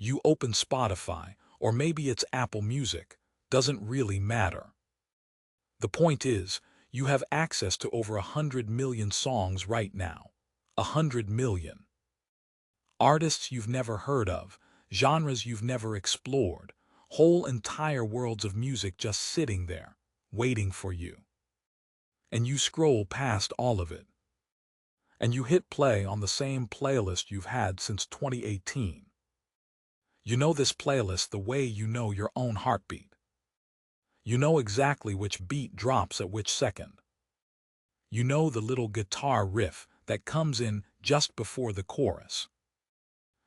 You open Spotify, or maybe it's Apple Music, doesn't really matter. The point is, you have access to over 100 million songs right now. 100 million. Artists you've never heard of, genres you've never explored, whole entire worlds of music just sitting there, waiting for you. And you scroll past all of it. And you hit play on the same playlist you've had since 2018. You know this playlist the way you know your own heartbeat. You know exactly which beat drops at which second. You know the little guitar riff that comes in just before the chorus.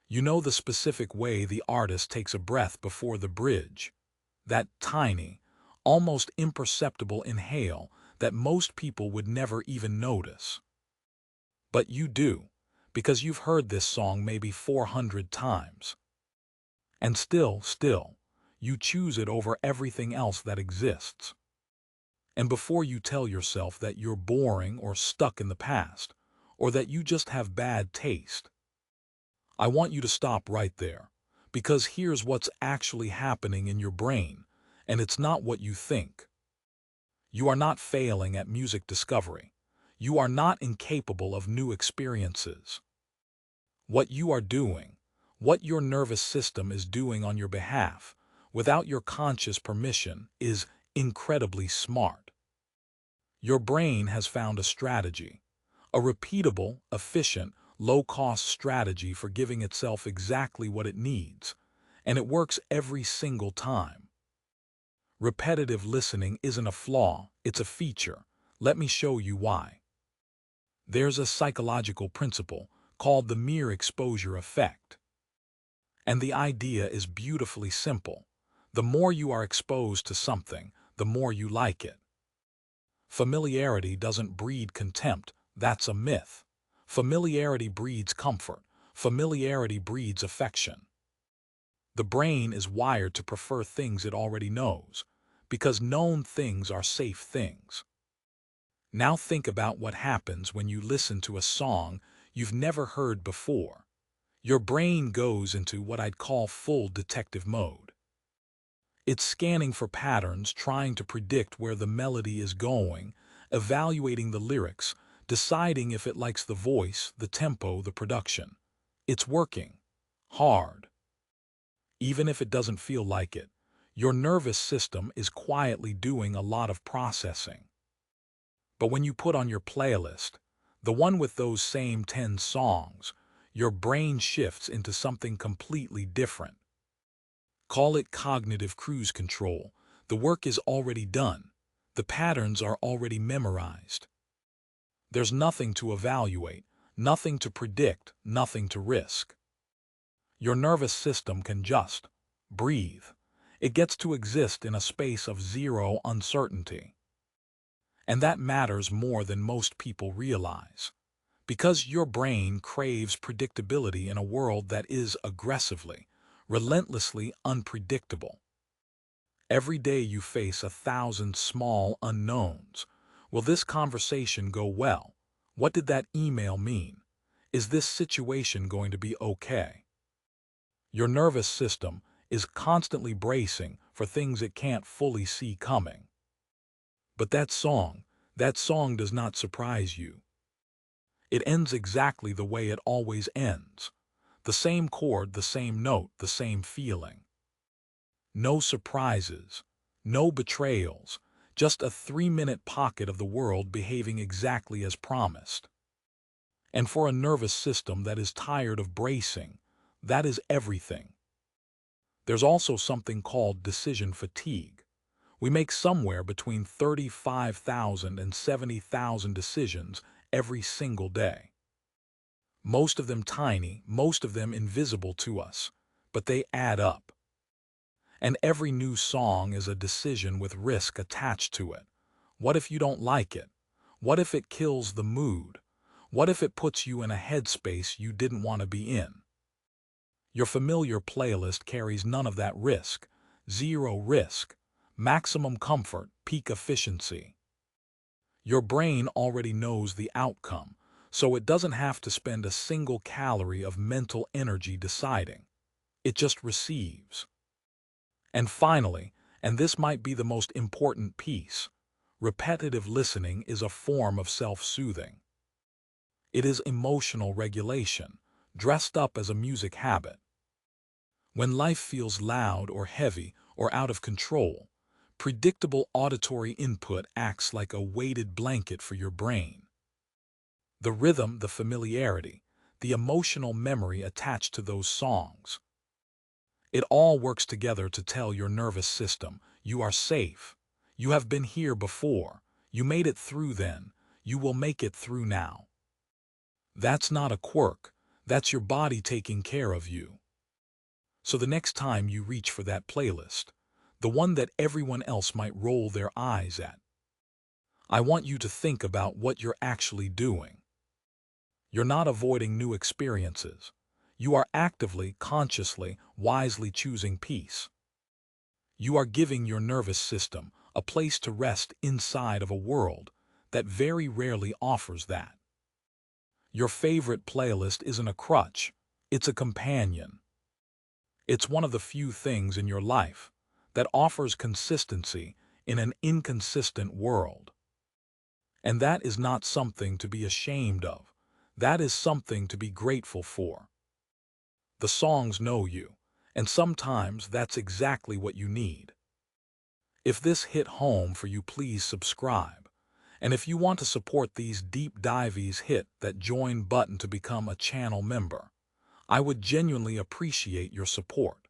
You know the specific way the artist takes a breath before the bridge, that tiny, almost imperceptible inhale that most people would never even notice. But you do, because you've heard this song maybe 400 times. And still, you choose it over everything else that exists. And before you tell yourself that you're boring or stuck in the past, or that you just have bad taste, I want you to stop right there, because here's what's actually happening in your brain, and it's not what you think. You are not failing at music discovery. You are not incapable of new experiences. What you are doing, what your nervous system is doing on your behalf, without your conscious permission, is incredibly smart. Your brain has found a strategy, a repeatable, efficient, low-cost strategy for giving itself exactly what it needs, and it works every single time. Repetitive listening isn't a flaw, it's a feature. Let me show you why. There's a psychological principle called the MereExposureEffect. And the idea is beautifully simple. The more you are exposed to something, the more you like it. Familiarity doesn't breed contempt, that's a myth. Familiarity breeds comfort. Familiarity breeds affection. The brain is wired to prefer things it already knows, because known things are safe things. Now think about what happens when you listen to a song you've never heard before. Your brain goes into what I'd call full detective mode. It's scanning for patterns, trying to predict where the melody is going, evaluating the lyrics, deciding if it likes the voice, the tempo, the production. It's working. Hard. Even if it doesn't feel like it, your nervous system is quietly doing a lot of processing. But when you put on your playlist, the one with those same 10 songs, your brain shifts into something completely different. Call it cognitive cruise control. The work is already done. The patterns are already memorized. There's nothing to evaluate, nothing to predict, nothing to risk. Your nervous system can just breathe. It gets to exist in a space of zero uncertainty. And that matters more than most people realize, because your brain craves predictability in a world that is aggressively, relentlessly unpredictable. Every day you face 1,000 small unknowns. Will this conversation go well? What did that email mean? Is this situation going to be okay? Your nervous system is constantly bracing for things it can't fully see coming. But that song does not surprise you. It ends exactly the way it always ends. The same chord, the same note, the same feeling. No surprises, no betrayals, just a 3-minute pocket of the world behaving exactly as promised. And for a nervous system that is tired of bracing, that is everything. There's also something called decision fatigue. We make somewhere between 35,000 and 70,000 decisions every single day. Most of them tiny, most of them invisible to us, but they add up. And every new song is a decision with risk attached to it. What if you don't like it? What if it kills the mood? What if it puts you in a headspace you didn't want to be in? Your familiar playlist carries none of that risk. Zero risk. Maximum comfort, peak efficiency. Your brain already knows the outcome, so it doesn't have to spend a single calorie of mental energy deciding. It just receives. And finally, and this might be the most important piece, repetitive listening is a form of self-soothing. It is emotional regulation, dressed up as a music habit. When life feels loud or heavy or out of control, predictable auditory input acts like a weighted blanket for your brain. The rhythm, the familiarity, the emotional memory attached to those songs. It all works together to tell your nervous system, you are safe. You have been here before. You made it through then. You will make it through now. That's not a quirk. That's your body taking care of you. So the next time you reach for that playlist, the one that everyone else might roll their eyes at, I want you to think about what you're actually doing. You're not avoiding new experiences. You are actively, consciously, wisely choosing peace. You are giving your nervous system a place to rest inside of a world that very rarely offers that. Your favorite playlist isn't a crutch, it's a companion. It's one of the few things in your life that offers consistency in an inconsistent world. And that is not something to be ashamed of. That is something to be grateful for. The songs know you, and sometimes that's exactly what you need. If this hit home for you, please subscribe. And if you want to support these deep dives, hit that join button to become a channel member. I would genuinely appreciate your support.